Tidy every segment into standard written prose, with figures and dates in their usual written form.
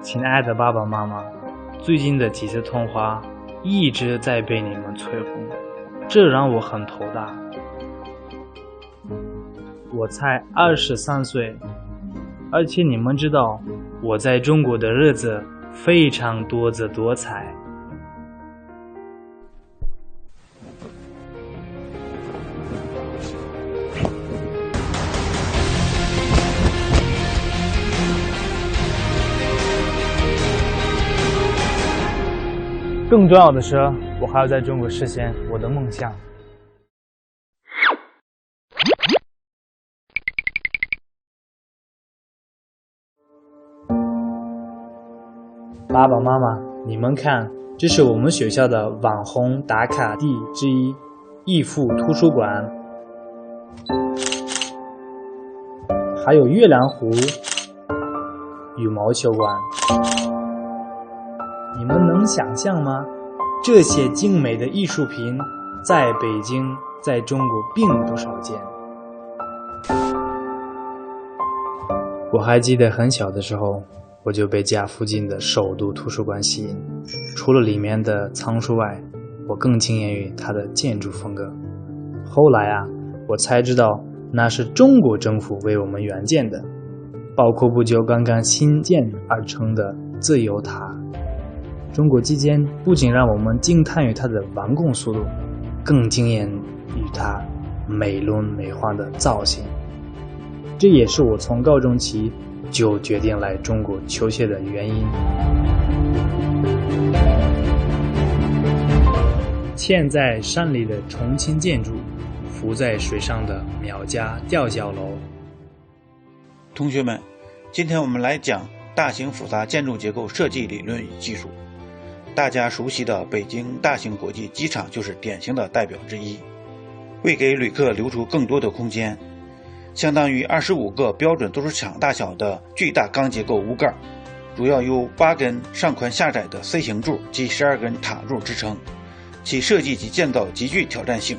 亲爱的爸爸妈妈，最近的几次通话一直在被你们催婚，这让我很头大。我才23岁，而且你们知道，我在中国的日子非常多姿多彩。更重要的是，我还要在中国实现我的梦想。爸爸妈妈，你们看，这是我们学校的网红打卡地之一——逸夫图书馆，还有月亮湖、羽毛球馆。你们能想象吗？这些精美的艺术品在北京，在中国并不少见。我还记得很小的时候，我就被家附近的首都图书馆吸引，除了里面的藏书外，我更惊艳于它的建筑风格。后来我才知道那是中国政府为我们援建的，包括不久刚刚新建而成的自由塔。中国基建不仅让我们惊叹于它的完工速度，更惊艳于它美轮美奂的造型。这也是我从高中起就决定来中国求学的原因。嵌在山里的重庆建筑，浮在水上的苗家吊脚楼。同学们，今天我们来讲大型复杂建筑结构设计理论与技术。大家熟悉的北京大型国际机场就是典型的代表之一。为给旅客留出更多的空间，相当于25个标准足球场大小的巨大钢结构屋盖，主要由8根上宽下窄的 C 型柱及12根塔柱支撑，其设计及建造极具挑战性。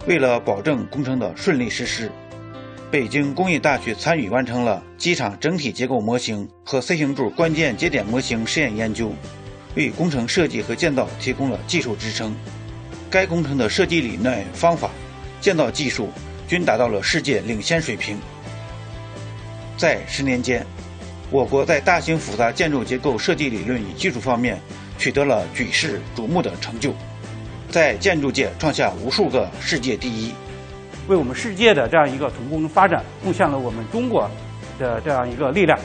为了保证工程的顺利实施，北京工业大学参与完成了机场整体结构模型和 C 型柱关键节点模型实验研究，为工程设计和建造提供了技术支撑。该工程的设计理念、方法、建造技术均达到了世界领先水平。在10年间，我国在大型复杂建筑结构设计理论与技术方面取得了举世瞩目的成就，在建筑界创下无数个世界第一，为我们世界的这样一个土木工程发展贡献了我们中国的这样一个力量。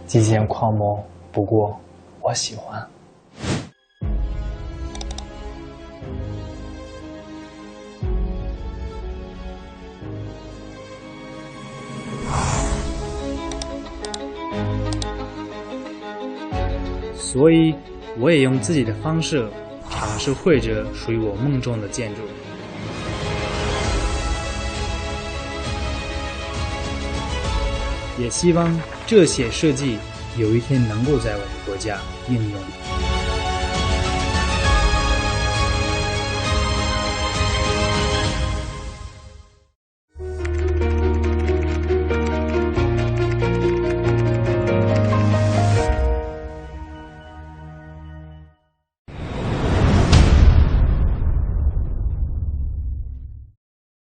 极简狂魔，不过我喜欢。所以我也用自己的方式尝试绘制属于我梦中的建筑。也希望这些设计有一天能够在我们国家应用。